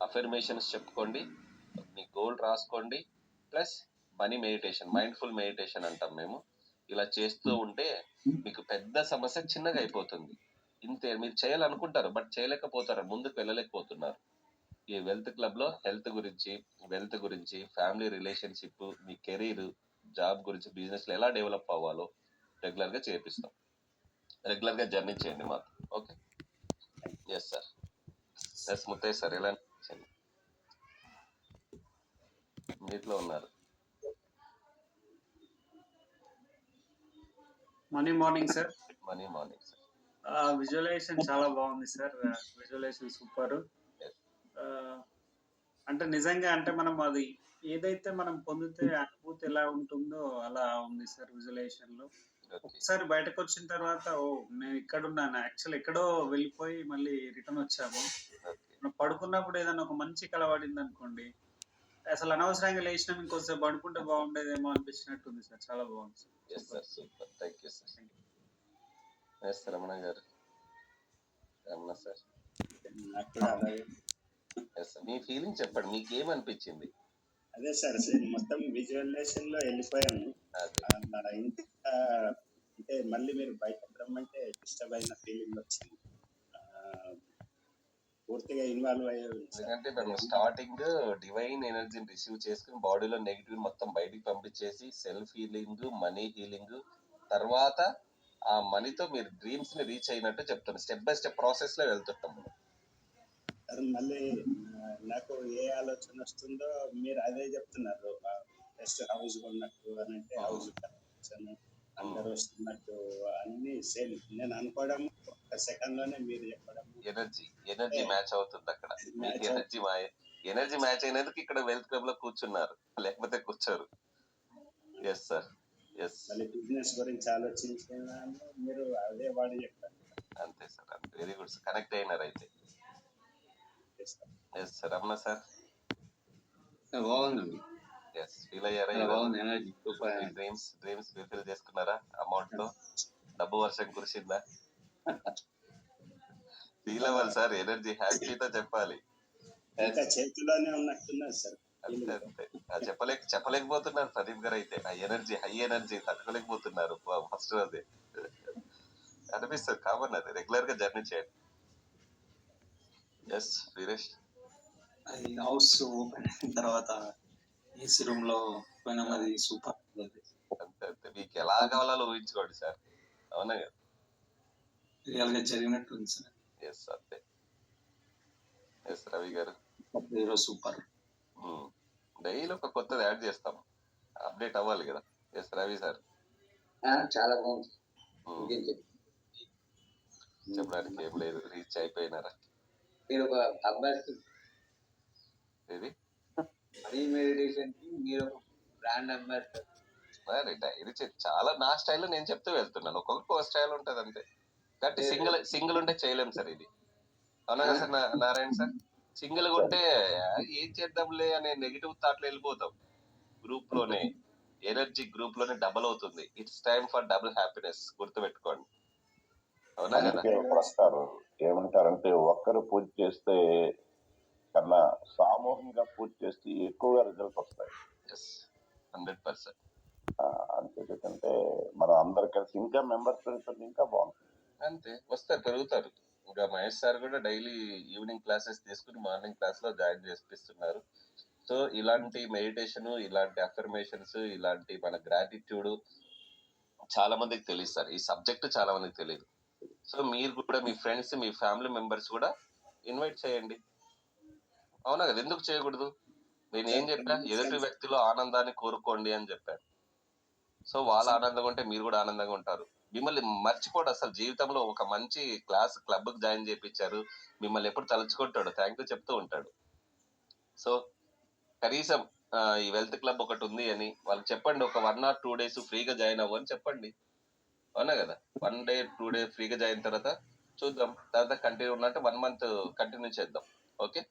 Affirmations చెప్పుకోండి, మీ goal రాసుకోండి, plus money meditation, mindful meditation అంటాం మేము. ఇలా చేస్తూ ఉంటే మీకు పెద్ద సమస్య చిన్నగా అయిపోతుంది. ఇంతే, మీరు చేయాలనుకుంటారు బట్ చేయలేకపోతారు, ముందుకు వెళ్ళలేకపోతున్నారు. ఈ వెల్త్ క్లబ్ లో హెల్త్ గురించి, వెల్త్ గురించి, ఫ్యామిలీ రిలేషన్షిప్, మీ కెరీర్, జాబ్ గురించి, బిజినెస్ లో ఎలా డెవలప్ అవ్వాలో రెగ్యులర్ గా చేపిస్తాం. రెగ్యులర్ గా జర్నీ చేయండి మాకు. Okay, yes sir. Yes Muthaiah sir, ఎలా అనిపించండి? మీట్లో ఉన్నారు. Morning sir. Morning sir. Visualisation చాలా బాగుంది సార్. Visualisation super. అంటే నిజంగా అంటే మనం అది ఏదైతే మనం పొందితే అనుభూతి ఎలా ఉంటుందో అలా ఉంది సార్ విజువలైజేషన్ లో. ఒకసారి బయటకు వచ్చిన తర్వాత నేను ఇక్కడ ఉన్నాను, యాక్చువల్ ఎక్కడో వెళ్ళిపోయి మళ్ళీ రిటర్న్ వచ్చాము. మనం పడుకున్నప్పుడు ఏదైనా ఒక మంచి కల పడింది అనుకోండి, అసలు అనవసరంగా లేచినాం, ఇంకోసేపు పడుకుంటే బాగుండేదేమో అనిపించినట్టుంది సార్. చాలా బాగుంది sir. Super, thank you sir. Yes Ramana గారు. రమణ సార్, మీ ఫీలింగ్ చెప్పండి, మీకు ఏమనిపించింది? అదే సార్, మొత్తం విజువలైజేషన్ లో వెళ్ళిపోయాము. అంటే మళ్ళీ మీరు బయటకు రమ్మంటే డిస్టర్బ్ అయిన ఫీలింగ్ వచ్చింది. పూర్తిగా ఇన్వాల్వ్ అయ్యారు. ఎందుకంటే మనం స్టార్టింగ్ డివైన్ ఎనర్జీని రిసీవ్ చేసుకుని బాడీలో నెగిటివ్ మొత్తం బయటికి పంపించేసి సెల్ఫ్ హీలింగ్, మనీ హీలింగ్, తర్వాత ఆ మనీతో మీరు డ్రీమ్స్ ని రీచ్ అయినట్టు చెప్తాను. స్టెప్ బై స్టెప్ ప్రాసెస్ లో వెళ్తుంటాం. మళ్ళీ నాకు ఏ ఆలోచన వస్తుందో మీరు అదే చెప్తున్నారు. జస్ట్ హౌస్ కొన్నట్టు అని అంటే హౌస్ అందరు వస్తున్నట్టు అన్ని సేమ్. నేను అనుకోవడం ఒక సెకండ్ లోనే మీరు చెప్పడం. ఎనర్జీ మ్యాచ్ అవుతుంది అక్కడ. ఎనర్జీ మ్యాచ్ అయినందుకు ఇక్కడ వెల్త్ క్లబ్ లో కూర్చున్నారు, లేకపోతే కూర్చోరు. Yes sir, yes. మళ్ళీ బిజినెస్ గురించి ఆలోచించాను, మీరు అదే వాడి చెప్పారు. అంతే సార్, అంతే. వెరీ గుడ్ సార్, కనెక్ట్ అయినారు అయితే. Yes sir. రమణ సార్, బాగుందండి. ఎస్, ఫీల్ అయ్యారా? డ్రీమ్స్ ఫుల్ఫిల్ చేసుకున్నారా? అమౌంట్ తో డబ్బు వర్షం కురిసిందా? ఫీల్ అవ్వాలి సార్, ఎనర్జీ హ్యాపీతో చెప్పాలి. చేతిలోనే ఉన్నట్టున్నారు సార్. అంతే అంతే. చెప్పలేకపోతున్నారు ప్రదీప్ గారు అయితే. ఆ ఎనర్జీ, హై ఎనర్జీ తట్టుకోలేకపోతున్నారు ఫస్ట్ రోజే. అనిపిస్తుంది, కామన్ అది. రెగ్యులర్ గా జర్నీ చేయండి. ఎస్ వీరేష్. హౌస్ ఓపెన్ అయిన తర్వాత ఏసీ రూమ్ లో పోయినాం, అది సూపర్. అంతే అంతే, మీకు ఎలా కావాలో ఊహించుకోండి సార్. అవునా కదా? రియల్ గా జరిగినట్టు ఉంది సార్. ఎస్ అంతే. ఎస్ రవి గారు. సూపర్. డైలీ ఒక కొత్తది యాడ్ చేస్తాం, అప్డేట్ అవ్వాలి కదా. Yes Ravi sir. చాలా బాగుంది. చెప్పడానికి ఏం లేదు, రీచ్ అయిపోయినారా? మీరు ఒక అబ్బాయి మనీ మెడిటేషన్ కి మీరు బ్రాండ్ అంబాసిడర్. డైరీ చాలా నా స్టైల్లో నేను చెప్తూ వెళ్తున్నాను. ఒక్కొక్క స్టైల్ ఉంటది అంతే. కాబట్టి సింగిల్ ఉంటే చేయలేం సార్ ఇది. అవునా కదా సార్ నారాయణ సార్? సింగిల్ ఉంటే ఏం చేద్దాంలే అనే నెగిటివ్ థాట్లు వెళ్ళిపోతాం. గ్రూప్ లోనే ఎనర్జీ, గ్రూప్ లోనే డబుల్ అవుతుంది. It's time for double happiness, గుర్తుపెట్టుకోండి. అవునా కదా? వస్తారు ఏమంటారంటే, ఒక్కరు పూజ చేస్తే కన్నా సామూహికంగా పూజ చేస్తే ఎక్కువగా రిజల్ట్ వస్తాయి. 100%. అంతేకంటే మనం అందరు కలిసి ఇంకా మెంబర్స్ పెరుగుతుంది, ఇంకా బాగుంటుంది. అంతే, వస్తారు, పెరుగుతారు. ఇంకా మహేష్ సార్ కూడా డైలీ ఈవినింగ్ క్లాసెస్ తీసుకుని మార్నింగ్ క్లాస్ లో జాయిన్ చేపిస్తున్నారు. సో ఇలాంటి మెడిటేషన్, ఇలాంటి అఫర్మేషన్స్, ఇలాంటి మన గ్రాటిట్యూడ్ చాలా మందికి తెలియదు సార్. ఈ సబ్జెక్ట్ చాలా మందికి తెలియదు. సో మీరు కూడా మీ ఫ్రెండ్స్, మీ ఫ్యామిలీ మెంబర్స్ కూడా ఇన్వైట్ చేయండి. అవునా కదా? ఎందుకు చేయకూడదు? నేను ఏం చెప్పా? ఎదుటి వ్యక్తిలో ఆనందాన్ని కోరుకోండి అని చెప్పాను. సో వాళ్ళ ఆనందంగా ఉంటే మీరు కూడా ఆనందంగా ఉంటారు. మిమ్మల్ని మర్చిపోడు అసలు. జీవితంలో ఒక మంచి క్లబ్ కి జాయిన్ చేయించారు, మిమ్మల్ని ఎప్పుడు తలుచుకుంటాడు, థ్యాంక్ యూ చెప్తూ ఉంటాడు. సో కనీసం ఈ వెల్త్ క్లబ్ ఒకటి ఉంది అని వాళ్ళకి చెప్పండి. ఒక 1 or 2 days ఫ్రీగా జాయిన్ అవ్వని చెప్పండి. అవునా కదా? 1 day 2 day ఫ్రీగా జాయిన్ తర్వాత చూద్దాం, తర్వాత కంటిన్యూ ఉన్నట్టు 1 month కంటిన్యూ చేద్దాం. ఓకే.